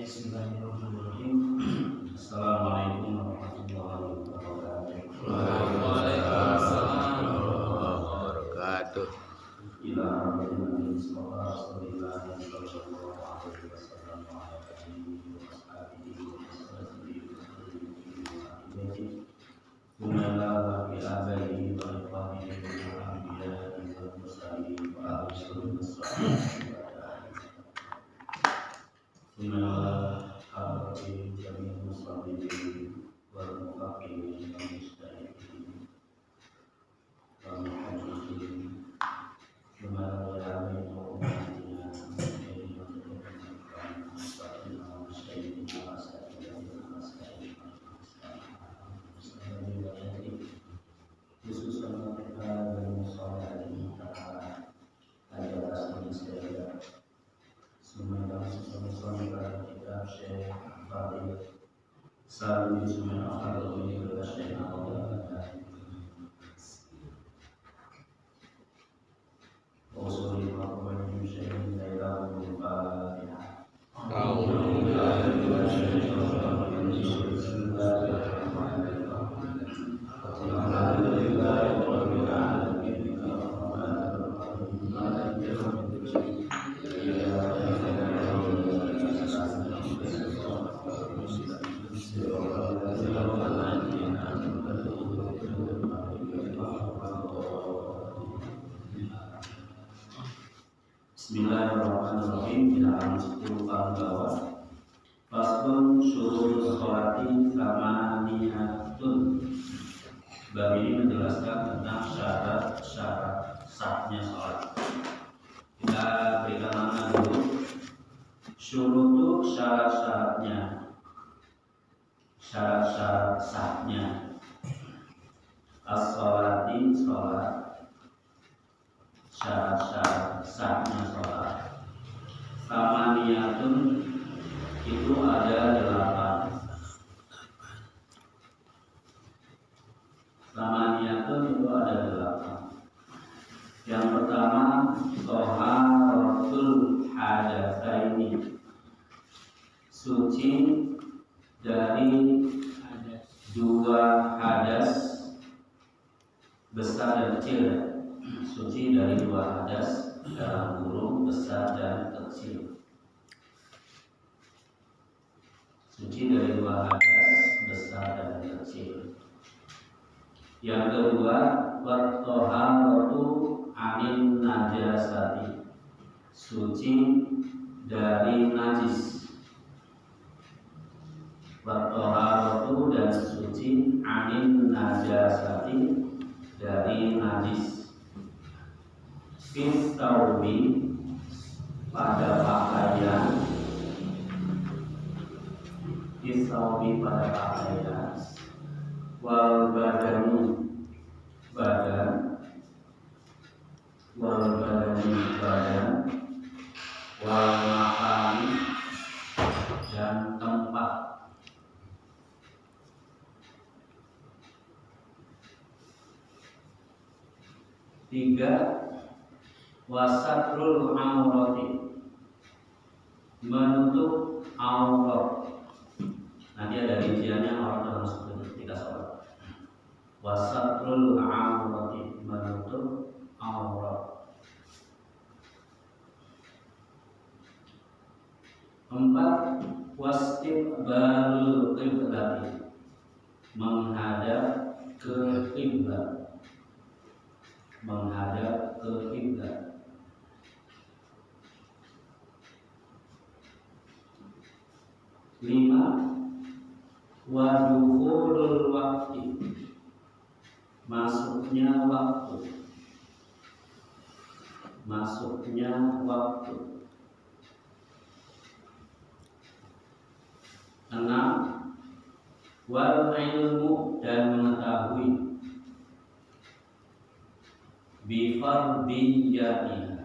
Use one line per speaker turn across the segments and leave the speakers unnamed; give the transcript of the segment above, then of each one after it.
Bismillahirrahmanirrahim. Assalamualaikum warahmatullahi wabarakatuh.
Waalaikumsalam warahmatullahi wabarakatuh.
Ila Nabi Rasulillah sallallahu alaihi wasallam wa ala alihi wa ashabihi wa sahbihi wa abihi wa ikhwanihi wa anbiya'i wa mursalin wa ahli sunnah. Bismillahirrahmanirrahim. Jami'ul muslimin wal muwaqqi'in wal mustahidin wal muhajirin wa Salam semua akal ini berkasih Allah. Usul maqam syai'in la ilaha Bismillahirrahmanirrahim. Bilangan 10 tahun bawah. Faslun syurut sholati samaniyatun. Bab ini menjelaskan tentang syarat-syarat sahnya sholat. Kita berikan nama dulu. Syurutu syarat-syaratnya. Syarat-syarat sahnya. As-sholati sholat. Syarat-syarat sahnya sholat. Samaniyatun itu ada 8. Samaniyatun itu ada 8. Yang pertama, thaharatul hadatsaini, suci dari dua hadas besar dan kecil. Suci dari dua hadas dalam kurung besar dan kecil. Suci dari dua hadas besar dan kecil. Yang kedua, wat-thaharatu 'anil najasati, suci dari najis. Wat-thaharatu dan suci 'anil najasati, dari najis. Fistaubi, pada pakaian. Fistaubi, pada pakaian. Wal badani, badan. Wal badani, badan. Wal makani, dan tempat. Tiga, wasatrul aurati, menutup aurat. Nanti ada rinciannya aurat dalam ketika sholat. Wasatrul aurati, menutup aurat. 4, wastiqbalul qiblati, menghadap ke kiblat. Menghadap ke kiblat. 5, wadukhulul waktu, masuknya waktu. Masuknya waktu. 6, wal ilmu, dan mengetahui. Bifardiyatiha,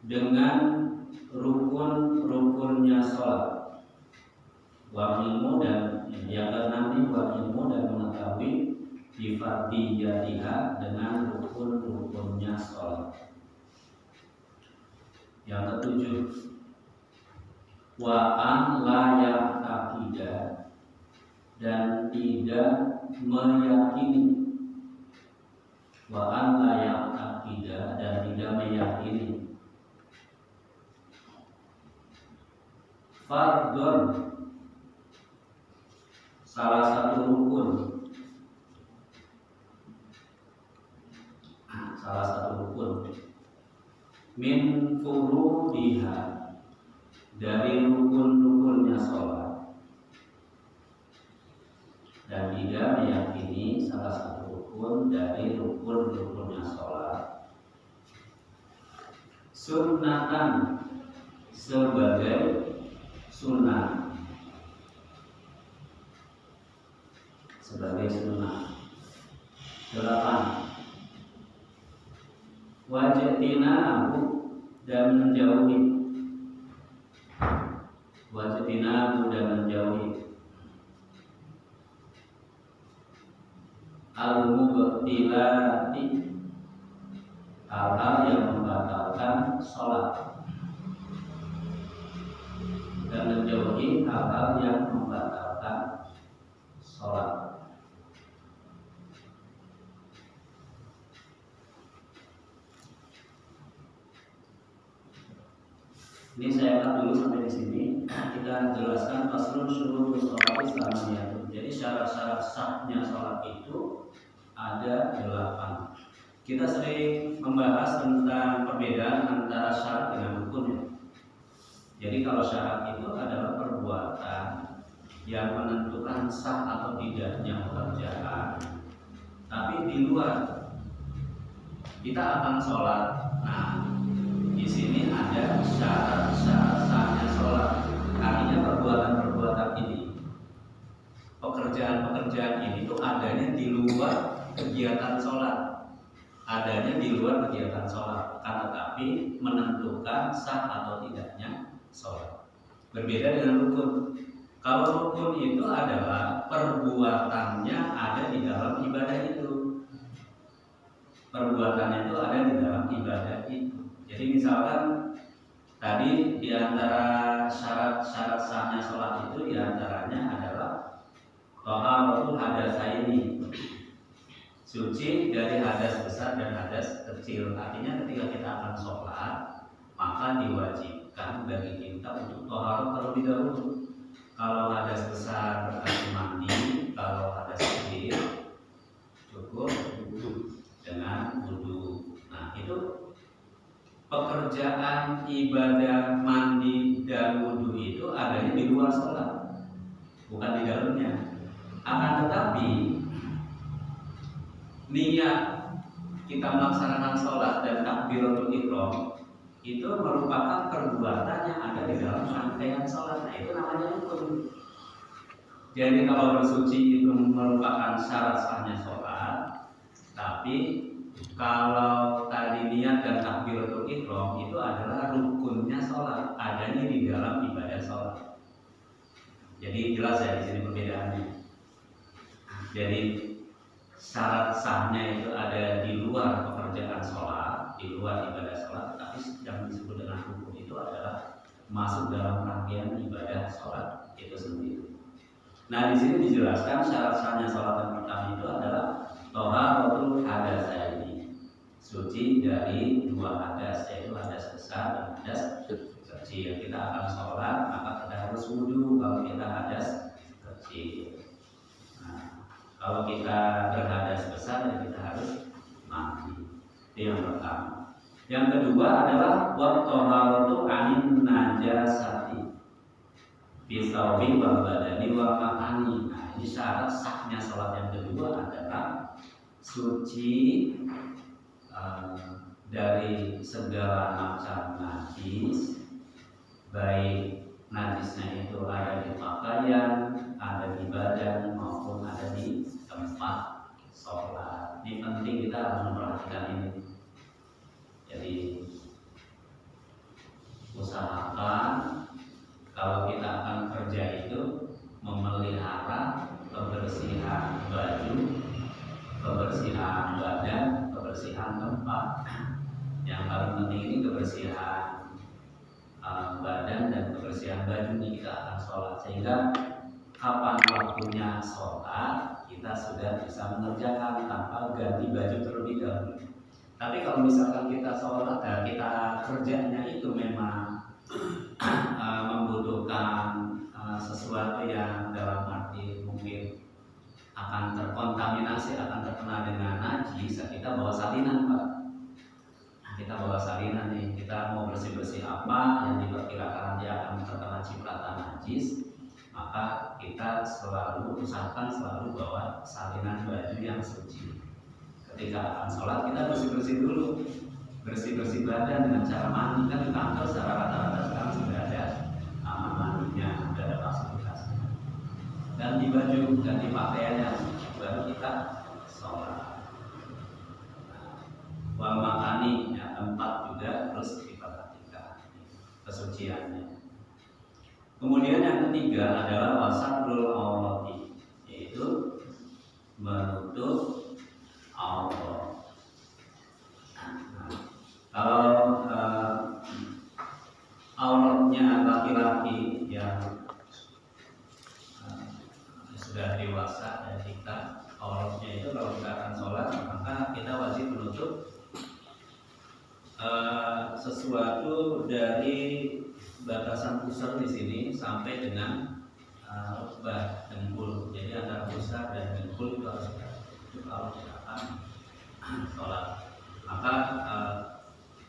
dengan rukun-rukunnya sholat. Wa ilmu, dan yang nanti wa ilmu, dan mengetahui bifardiyatiha, dengan rukun-rukunnya sholat. Yang ketujuh, wa an la ya'taqida, dan tidak meyakini. Wa an la ya'taqida, dan tidak meyakini. Fardun, salah satu rukun. Salah satu rukun. Min furudiha, dari rukun-rukunnya sholat. Dan tidak meyakini salah satu rukun dari rukun-rukunnya sholat. Sunnatan, sebagai sunnah, sebagai sunnah. 8. Wajtinabu, dan menjauhi. Wajtinabu, dan menjauhi. Al-mubtilati, hal-hal yang membatalkan sholat, dan menjauhi hal-hal yang membatalkan sholat. Ini saya akan dulu sampai di sini. Kita jelaskan faslun syurutus sholat islamiyah. Jadi syarat-syarat sahnya sholat itu ada 8. Kita sering membahas tentang perbedaan antara syarat dengan rukun. Jadi kalau syarat itu adalah perbuatan yang menentukan sah atau tidaknya pekerjaan. Tapi di luar kita akan sholat. Nah, di sini ada syarat-syarat sahnya sholat. Artinya perbuatan-perbuatan ini, pekerjaan-pekerjaan ini tuh adanya di luar kegiatan sholat, adanya di luar kegiatan sholat, kan, tetapi menentukan sah atau tidaknya sholat. Berbeda dengan rukun. Kalau rukun itu adalah perbuatannya ada di dalam ibadah itu. Perbuatannya itu ada di dalam ibadah itu. Jadi misalkan tadi di antara syarat-syarat sahnya sholat itu diantaranya adalah taharatul hadatsaini, suci dari hadas besar dan hadas kecil. Artinya ketika kita akan sholat, maka diwajibkan bagi kita untuk taharah terlebih dahulu. Kalau hadas besar berarti mandi, kalau hadas kecil cukup dengan wudu. Nah, itu pekerjaan ibadah mandi dan wudu itu adanya di luar sholat, bukan di dalamnya. Akan tetapi niat kita melaksanakan sholat dan takbiratul ihram itu merupakan perbuatan yang ada di dalam rangkaian sholat. Nah, itu namanya rukun. Jadi kalau bersuci itu merupakan syarat sahnya sholat, tapi kalau tadi niat dan takbiratul ihram itu adalah rukunnya sholat, adanya di dalam ibadah sholat. Jadi jelas ya di sini perbedaannya. Jadi syarat sahnya itu ada di luar pekerjaan sholat, di luar ibadah sholat, tapi yang disebut dengan rukun itu adalah masuk dalam rangkaian ibadah sholat itu sendiri. Nah, di sini dijelaskan syarat sahnya sholat yang pertama itu adalah taharatul hadatsaini, suci dari dua hadas, yaitu hadas besar dan hadas kecil. Kita akan sholat, maka kita harus wudu kalau kita hadas kecil. Nah, kalau kita berhadas besar, ya kita harus mandi. Itu yang pertama. Yang kedua adalah wat-taharatu anin najasati fi thawbi wal badani wa makani. Nah, ini syarat sahnya sholat yang kedua adalah suci dari segala macam najis, baik najisnya itu ada di pakaian, ada di badan, maupun ada di tempat sholat. Ini penting, kita harus memperhatikan ini. Jadi usahakan kalau kita akan kerja itu memelihara kebersihan baju, kebersihan badan, kebersihan tempat. Yang paling penting ini kebersihan badan dan kebersihan baju kita akan sholat, sehingga kapan waktunya sholat kita sudah bisa mengerjakan tanpa ganti baju terlebih dahulu. Tapi kalau misalkan kita sholat, kita kerjanya itu memang membutuhkan sesuatu yang dalam arti mungkin akan terkontaminasi, akan terkena dengan najis, kita bawa salinan, Pak. Kita bawa salinan nih, kita mau bersih-bersih apa yang diperkirakan dia akan terkena cipratan najis, maka kita selalu usahakan selalu bawa salinan baju yang suci. Ketika akan sholat kita bersih-bersih dulu, bersih-bersih badan dengan cara mandi. Kan di kantor secara rata-rata sekarang sudah ada mandinya, sudah ada fasilitasnya. Ganti baju, ganti pakaiannya, baru kita sholat. Wal makani, ya, tempat juga terus diperhatikan kesuciannya. Kemudian yang ketiga adalah wasatrul aurati, yaitu menutup aurat. Kalau auratnya laki-laki yang sudah dewasa dan kita auratnya itu kalau kita akan sholat maka kita wajib menutup sesuatu dari batasan pusar di sini sampai dengan rukbah dengkul. Jadi antara pusar dan dengkul itu harus kita tutup kalau kita akan sholat. Maka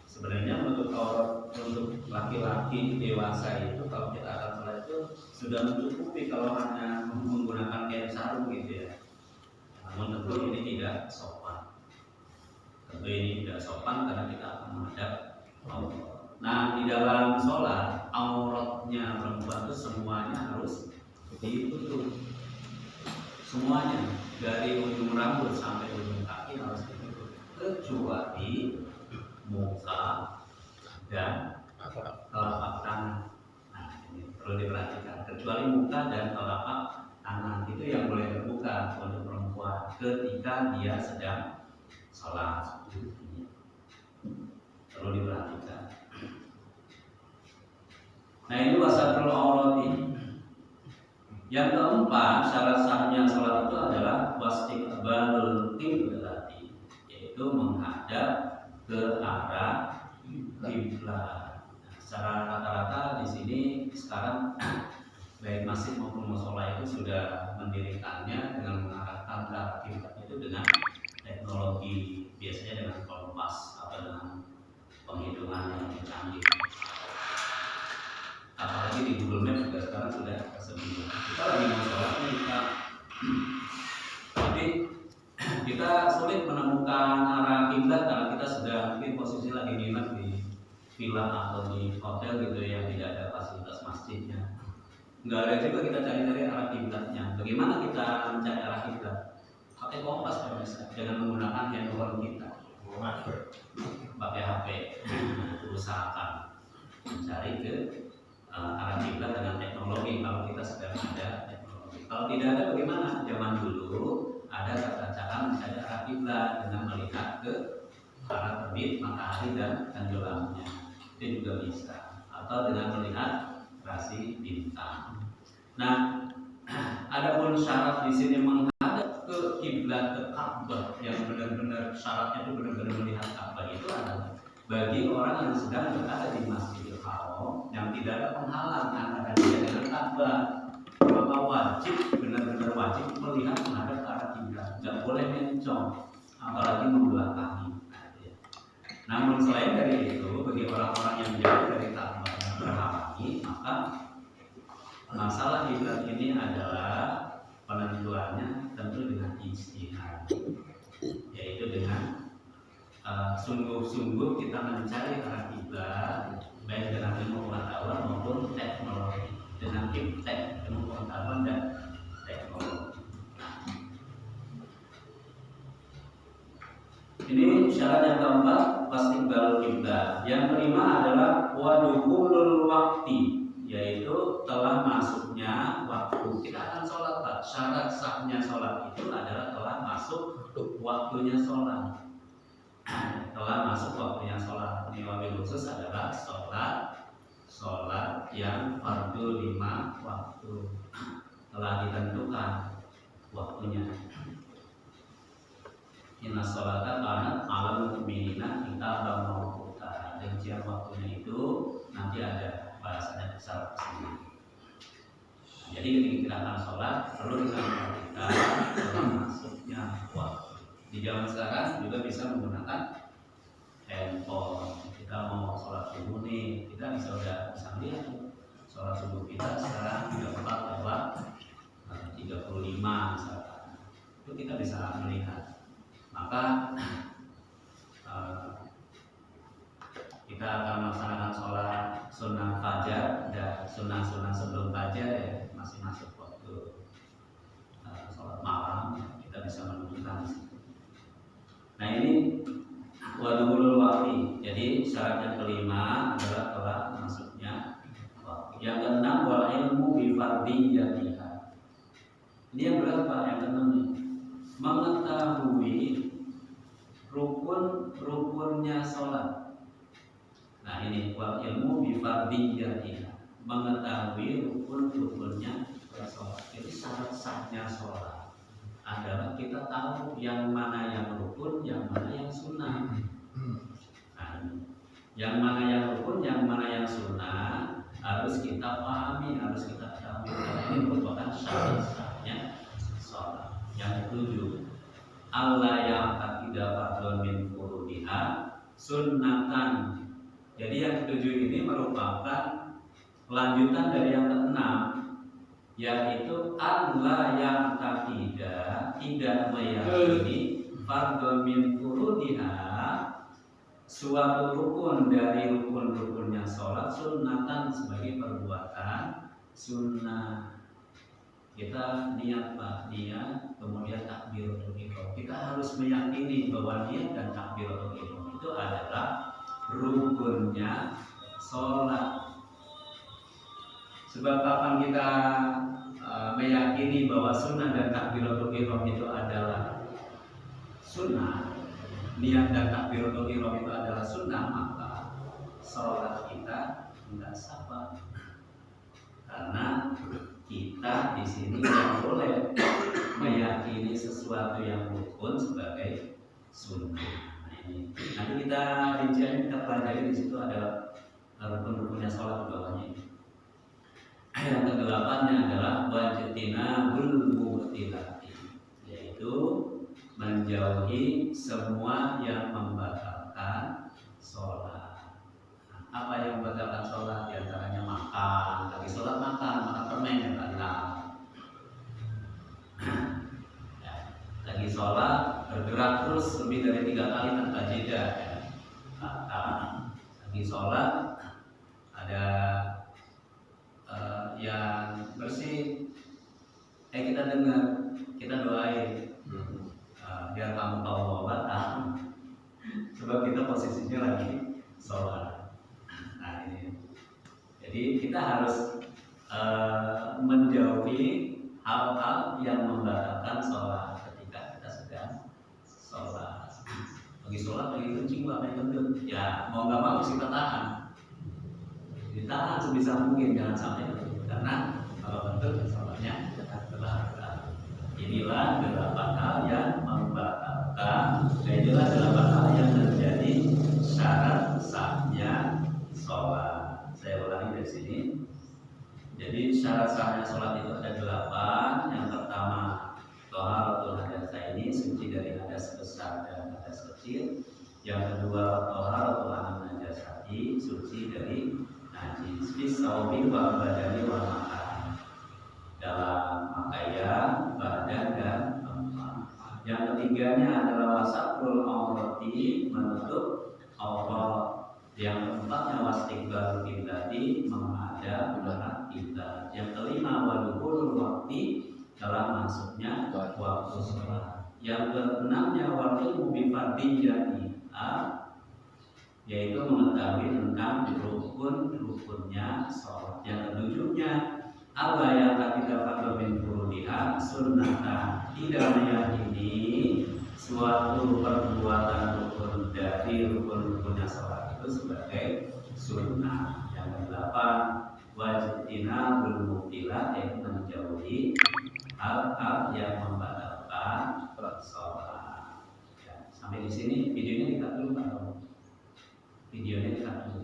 sebenarnya menutup aurat untuk laki-laki dewasa itu kalau kita akan sholat itu sudah mencukupi kalau hanya menggunakan kain sarung gitu ya. Namun tentu ini tidak sopan. Tentu ini tidak sopan karena kita akan menghadap Allah. Nah, di dalam sholat auratnya perempuan itu semuanya harus ditutup. Semuanya dari ujung rambut sampai ujung kaki harus ditutup, kecuali muka dan telapak tangan. Nah, ini perlu diperhatikan. Kecuali muka dan telapak tangan itu yang boleh terbuka untuk perempuan ketika dia sedang sholat. Perlu diperhatikan. Nah, ini wasatrul aurati. Yang keempat, syarat sahnya sholat itu adalah wastiqbalul qiblati, yaitu menghadap ke arah kiblat. Nah, secara rata-rata di sini sekarang baik masjid maupun mushola itu sudah mendirikannya dengan mengarahkan ke arah kiblat itu dengan teknologi, biasanya dengan kompas atau dengan penghitungan yang canggih. Apalagi di Google Maps juga sekarang sudah tersedia. Kita lagi mau sholat nih, tapi kita sulit menemukan arah kiblat karena kita sudah mungkin posisi lagi nginep di villa atau di hotel gitu yang tidak ada fasilitas masjidnya. Nggak ada juga kita cari-cari arah kiblatnya. Bagaimana kita mencari arah kiblat? Pakai kompas kalau bisa, dengan menggunakan handphone kita. Pakai HP, usahakan mencari ke arah kiblat dengan teknologi kalau kita sedang ada teknologi. Kalau tidak ada bagaimana? Zaman dulu ada cara mencari arah kiblat dengan melihat ke arah terbit matahari dan tenggelamnya. Itu juga bisa. Atau dengan melihat rasi bintang. Nah, adapun syarat di sini menghadap ke kiblat, ke Ka'bah yang benar-benar syaratnya itu benar-benar melihat Ka'bah itu adalah bagi orang yang sedang berada di Masjidil Haram yang tidak ada penghalang antara dia dengan Ka'bah, maka wajib, benar-benar wajib melihat menghadap ke arah kiblat, nggak boleh mencong, apalagi membelakangi. Namun selain dari itu, bagi orang-orang yang jauh dari Ka'bah yang berhalangi, maka masalah kiblat ini adalah penentuannya tentu dengan ijtihad, yaitu dengan sungguh-sungguh kita mencari arah kiblat baik dengan ilmu pengetahuan maupun teknologi, dengan iptek, ilmu pengetahuan dan teknologi. Ini syarat yang keempat, istiqbalul kiblat. Yang kelima adalah wadukhulul waqti, yaitu telah masuknya waktu. Kita akan sholat, Pak. Syarat sahnya sholat itu adalah telah masuk waktunya sholat. Telah masuk waktunya sholat. Ini wabil khusus adalah sholat sholat yang fardu 5 waktu telah ditentukan waktunya. Inna sholata kanat 'alal mu'minina kitaban mawquta. Rincian waktunya itu nanti ada bahasanya besar kesini. Jadi ketika kita akan sholat perlu kita perhatikan masuknya waktu. Di zaman sekarang juga bisa menggunakan handphone. Kita mau sholat subuh nih, kita bisa lihat sholat subuh kita sekarang 34:35 misalkan. Itu kita bisa melihat. Maka kita akan melaksanakan sholat sunnah fajar dan sunnah-sunnah sebelum fajar ya, masih masuk waktu sholat malam, kita bisa menentukan. Nah ini waduhulul waktu. Jadi syarat yang kelima adalah telah masuknya waktu. Yang keenam wal ilmu bi fardiyatiha. Ini yang berapa? Yang keenam nih, mengetahui rukun-rukunnya sholat. Nah ini wal ilmu bi fardiyatiha, mengetahui rukun-rukunnya sholat. Jadi syarat sahnya sholat adalah kita tahu yang mana yang rukun, yang mana yang sunnah. Nah, yang mana yang rukun, yang mana yang sunnah harus kita pahami, harus kita tahu. Ini merupakan syarat sahnya sholat. Yang ketujuh, Allah yang tidak fardhon min furudiha sunnatan. Jadi yang ketujuh ini merupakan lanjutan dari yang keenam, yaitu Allah yang tidak meyakini fardhon min furudiha, suatu rukun dari rukun-rukunnya sholat, sunnatan sebagai perbuatan sunnah. Kita niat Pak, niat kemudian takbiratul ihram. Kita harus meyakini bahwa niat dan takbiratul ihram itu adalah rukunnya sholat. Sebab kapan kita meyakini bahwa sunnah dan takbiratul ihram itu adalah sunnah, niat dan takbiratul ihram itu adalah sunnah, maka sholat kita tidak sah. Karena kita di sini tidak boleh meyakini sesuatu yang rukun sebagai sunnah. Nah, ini nanti kita rincian kita pelajari di situ adalah rukun-rukunnya sholat di bawahnya. Yang kedelapannya adalah wajtinabul mubtilati, yaitu menjauhi semua yang membatalkan sholat. Apa yang membatalkan sholat? Di antaranya makan, lagi sholat makan permen yang ya, lagi sholat bergerak terus lebih dari 3 kali tanpa jeda ya. Lagi sholat ada yang bersih, kita dengar, kita doain, biar kamu tahu mau batal, sebab kita posisinya lagi sholat. Nah ini, jadi kita harus menjauhi hal-hal yang membatalkan sholat ketika kita sedang sholat. Lagi sholat lagi kencing apa yang kentut, ya mau nggak mau kita tahan, ditahan sebisa mungkin, jangan sampai kentut. Karena kalau kentut sholatnya telah. Inilah 8 hal yang membatalkan. Inilah 8 hal yang menjadi syarat sahnya sholat. Saya ulangi dari sini. Jadi syarat sahnya sholat itu ada 8. Yang pertama, thaharatul hadatsaini, suci dari hadas besar dan hadas kecil. Yang kedua, thaharatul najasati, suci dari najis, fisaubi wa badani wa makan, dalam pakaian, badan dan tempat. Yang ketiganya adalah wasakrul aurati, menutup aurat. Yang keempatnya wastiqbalul qiblati, menghadap arah kiblat. Yang kelima waduhul waktu, dalam masuknya waktu sholat. Yang keenamnya wal ilmu bi fardiyatiha, yaitu mengetahui tentang rukun-rukunnya sholat. Yang ketujuhnya Allah yang tidak fardhu min furudiha sunnatan, tidak meyakini suatu perbuatan rukun dari rukun-rukunnya sholat itu sebagai sunnah. Yang kedelapan, wajib tinabul mubtilat, yaitu menjauhi hal-hal yang membatalkan sholat. Ya, sampai di sini videonya kita dulu, Pak. Videonya kita dulu.